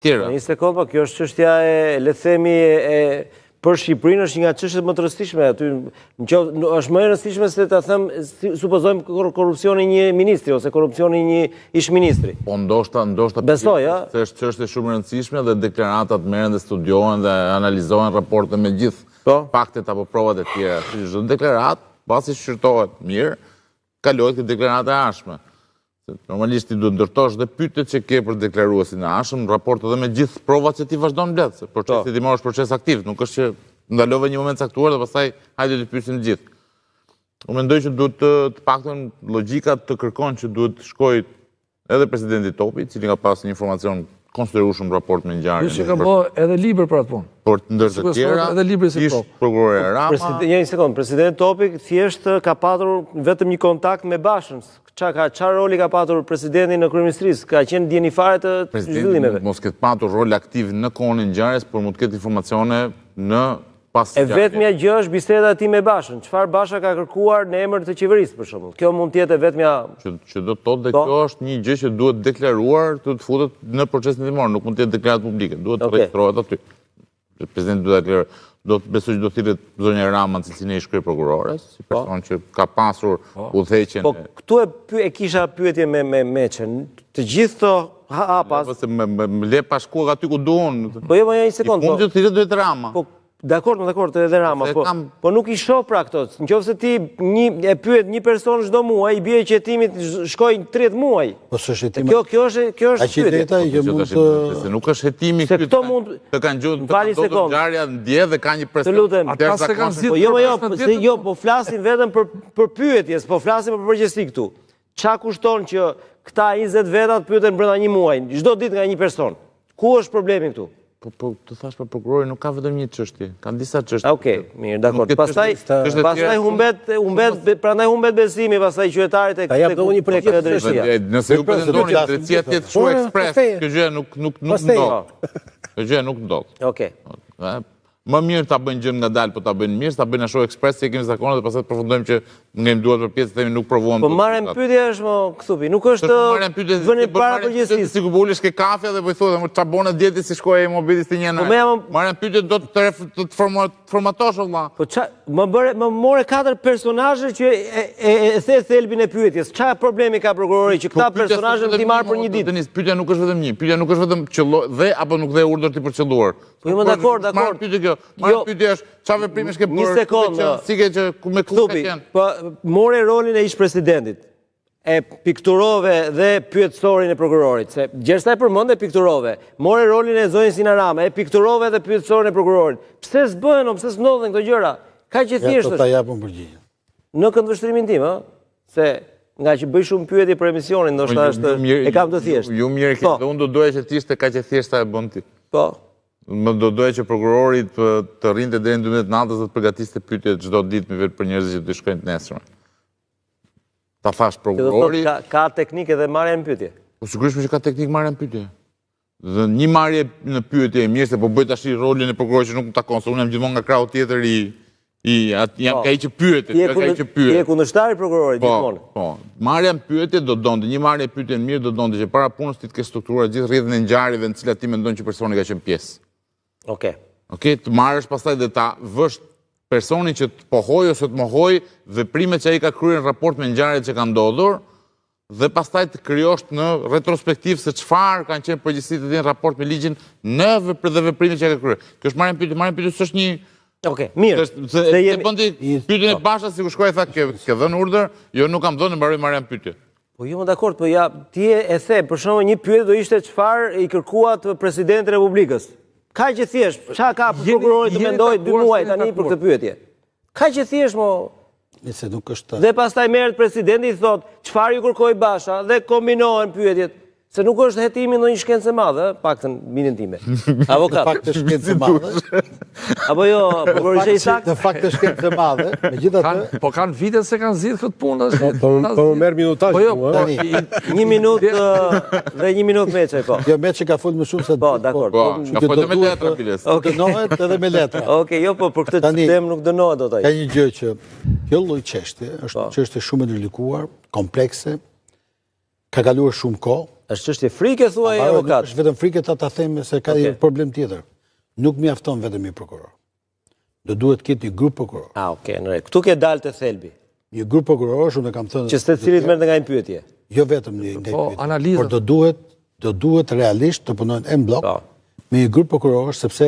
tjera. Një sekond, po kjo është çështja e, le të themi, për Shqipërinë është një nga çështjet më të rëndësishme. Aty është më e rëndësishme se ta them, supozojmë korrupsioni një ministri ose korrupsioni një ish-ministri. Po ndoshta besoj, se është çështje shumë e rëndësishme dhe deklaratat merren dhe studiohen dhe analizohen raporte me gjithë faktet apo provat e tjera. Çdo deklarat, pasi shqyrtohet mirë, kalohet këtë deklaratë e ashme. Normalisht ti duhet ndërtosh dhe pyetjet që ke për deklaruesin e ashëm, në raport edhe me gjithë provat që ti vazhdon mbledh, se procesi ti marrësh proces aktiv, nuk është që ndalove një moment caktuar dhe pastaj hajde të pyesim të gjithë. Unë mendoj që duhet të paktën logjika të kërkon që duhet shkoj edhe presidenti Topi, i cili ka pasur një informacion konsiderueshëm raport me ngjarjen. Që ka bërë edhe libër për atë punë. Por ndër të tjera, ish prokurori Rama. Një sekond, presidenti Topi thjesht ka patur vetëm një kontakt me Bashën. Çfarë roli ka patur presidenti në kryeministrisë? Ka qenë djenifare të zhvillimeve. Mos ketë patur rol aktiv në kohën e ngjarjes, por mund të ketë informacione në pas ngjarjes. E vetmja gjë është biseda e tij me Bashën. Çfarë Basha ka kërkuar në emër të qeverisë për shembull? Kjo mund të jetë vetmja që do të thotë dhe kjo është një gjë që duhet deklaruar të futet në procesin timor, nuk mund të jetë deklaratë publike, duhet të regjistrohet aty. Presidenti duhet të deklarojë. Do të besoj që do të thirret zonja Rama, në cilësinë e ish kryeprokurores, si person që ka pasur udhëheqjen. Po këtu e kisha pyetje me Meçen. Të gjithë këto hapas. Më le pa shkuar aty ku duon. Po jo, një sekond. Unë do të thirret duhet Rama. Dakord, edhe Rama, po nuk i shoh pra këto. Nëse ti e pyet një person çdo muaj, i bie që hetimit shkojnë 30 muaj. Po s'është hetimi. Kjo është pyetja që mund të se nuk është hetimi këtu. Këto mund të kanë gjuhë ngjarja ndje dhe ka një presion. Ata se kanë zgjidhur. Jo, po flasim vetëm për pyetjes, po flasim për përgjegjësi këtu. Çka kushton që këta 20 veta të pyeten brenda një muaji, çdo ditë nga një person? Ku është problemi këtu? Po të thash për prokurorin nuk ka vetëm një çështje, kanë disa çështje. Okej, mirë, dakord. Pastaj humbet besimi pastaj qytetarit e drejtësia. Nëse ju pretendoni drejtësia të jetë shumë ekspres, kjo gjë nuk ndodh. Kjo gjë nuk ndodh. Okej. Më mirë ta bëjnë gjën ngadalë, po ta bëjnë mirë, ta bëjnë ashtu ekspres se kemi zakonet dhe pastaj të përfundojmë që ngjem duart për pjesë, themi nuk provuam. Po marrën pyetje është më Kthupi, nuk është vënë para përgjegjësisë. Sikur ulesh ke kafe dhe po i thotë, "Ç'a bën dieti si shkoi e mobilis të një natë." Marrën pyetje do të formatosh valla. Po ç'a më morë 4 personazhe që e the thelbin e pyetjes. Ç'a problemi ka prokurori që këta personazhe ti marr për një ditë? Denis, pyetja nuk është vetëm një, pyetja nuk është vetëm dhe apo nuk dhe urdhër ti për qelluar. Po jam dakord. Marrë pyetje është, qa veprimesh ke bërë? Një sekond, si ke që me klub ka qenë? Po, more rolin e ish-presidentit. E pikturove dhe pyetësorin e prokurorit. Se Gjersa e përmend e pikturove. More rolin e zonjës Sina Rama, e pikturove dhe pyetësorin e prokurorit. Pse s'bëhen, pse s'ndodhen këto gjëra? Ka që thjesht. Ja, ta japim përgjigjen. Në këndvështrimin tim, se nga që bëj shumë pyetje për emisionin, ndoshta është e kam të thjeshtë. Ju mirë ke, dhe unë do doja që t'ishte ka që thjeshta e bën ti. Po. Më do doja që prokurori të rrinte deri në 12 natës dhe të përgatiste pyetje çdo ditë me vetë për njerëzit që të shkojnë të nesërme. Ta thash prokurori. Ka teknikë edhe marrja në pyetje. Po sigurisht që ka teknikë marrja në pyetje. Dhe një marrje në pyetje e mirë se po bëj tash rolin e prokurorit që nuk më takon, se unë jam gjithmonë nga krahu tjetër jam ka ai që pyetet, ka ai që pyet. Je kundërshtar i prokurorit gjithmonë. Po. Marrja në pyetje do donte, një marrje pyetje në mirë do donte që para punës ti të ke strukturuar gjithë rrjedhën e ngjarjeve në cilat ti mendon që personi ka qenë pjesë. Okej. Okej, të marrësh pastaj dhe ta vësh personin që të pohoj ose të mohoj veprimet që ai ka kryer në raport me ngjarjet që kanë ndodhur dhe pastaj të krijosh në retrospektiv se çfarë kanë qenë përgjegjësitë e tij në raport me ligjin në veprimet që ka kryer. Kjo është marrja në pyetje, s'është një. Okej, mirë. Se bën ti pyetjen e Bashës sikur shkoi tha ke dhënë urdhër, jo nuk kam dhënë, mbaroj marrja në pyetje. Po jo, dakord, po ja ti e the, për shembull një pyetje do ishte çfarë i kërkuat presidentit Republikës. Ka që thjesht, çka ka prokurori të mendojë 2 muaj tani për këtë pyetje? Ka që thjesht mo. Nëse nuk është. Dhe pastaj merret presidenti i thotë çfarë ju kërkoi Basha dhe kombinohen pyetjet. Se nuk është hetimi ndonjë shkencë e madhe, paktën minin time. Avokat. Fakt është shkencë e madhe. Apo jo, prokurori i saktë. Në fakt është shkencë e madhe, megjithatë. Po kanë vite se kanë zgjidhur këtë punë. Po merr minutazh. Po jo, 1 minutë dhe 1 minutë Meçaj po. Jo, Meçi ka folur më shumë se. Po, dakor. Ka folur me letra biles. Dënohet edhe me letra. Okej, jo, po për këtë temë nuk dënohet dot ai. Ka një gjë që kjo lloj çështje është çështje shumë e ndërlikuar, komplekse. Ka kaluar shumë kohë. Është çështje frike thuaj avokat. Është vetëm frikë ta them se ka një problem tjetër. Nuk mjafton vetëm një prokuror. Do duhet ketë një grup prokuror. Okej, në rregull. Këtu ke dalë te thelbi. Një grup prokurorësh, unë kam thënë. Që secili merret nga një pyetje. Jo vetëm nga një Po, pyetje. analizën. Por do duhet realisht të punojnë en blok me një grup prokurorësh sepse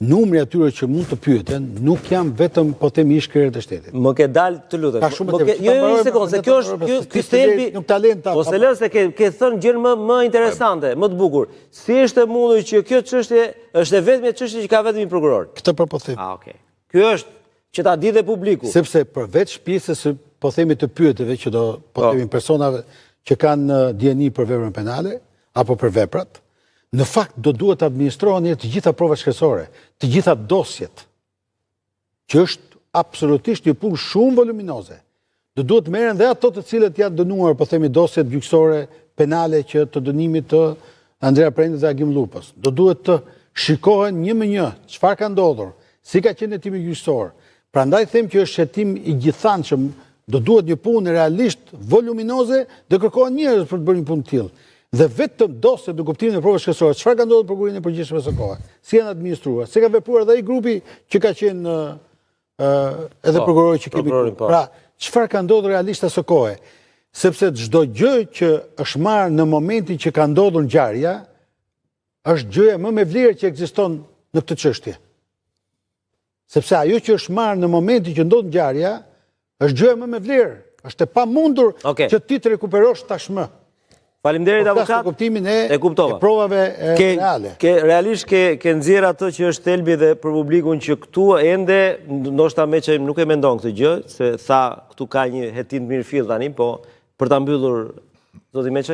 numri atyre që mund të pyeten nuk janë vetëm po themi ish krerët e shtetit. Më ke dalë të lutem. Ka shumë të Jo, një sekondë, se kjo është ky thelbi. Nuk talenta. Po se lë se ke thënë gjën më interesante, më të bukur. Si është e mundur që kjo çështje është vetëm një çështje që ka vetëm një prokuror? Këtë po them. Okej. Ky është që ta di dhe publiku. Sepse përveç pjesës së po themi të pyetjeve që do po themi personave që kanë dieni për veprën penale apo për veprat, në fakt do duhet të administrohen të gjitha provat shkresore, të gjitha dosjet, që është absolutisht një punë shumë voluminoze. Do duhet merren dhe ato të cilët janë dënuar, po themi dosjet gjyqësore penale që të dënimit të Andrea Prendës dhe Agim Lupës. Do duhet të shikohen një me një çfarë ka ndodhur, si ka qenë hetimi gjyqësor. Prandaj them që është hetim i gjithanshëm, do duhet një punë realisht voluminoze dhe kërkohen njerëz për të bërë një punë të tillë. Dhe vetëm dosjet në kuptimin e provës shkresore, çfarë ka ndodhur prokurorin e përgjithshëm së kohë, si janë administruar, si ka vepruar edhe ai grupi që ka qenë edhe prokurori që kemi. Pra, çfarë ka ndodhur realisht së kohë? Sepse çdo gjë që është marrë në momentin që ka ndodhur ngjarja, është gjëja më me vlerë që ekziston në këtë çështje. Sepse ajo që është marrë në momentin që ndodh ngjarja, është gjëja më me vlerë. Është e pamundur që ti të rekuperosh tashmë. Faleminderit avokat. Kuptimin e kuptova. Provave reale. Realisht ke nxjerr atë që është thelbi dhe për publikun që këtu ende ndoshta Meçi nuk e mendon këtë gjë, se tha këtu ka një hetim të mirëfill tani, po për ta mbyllur zoti Meçi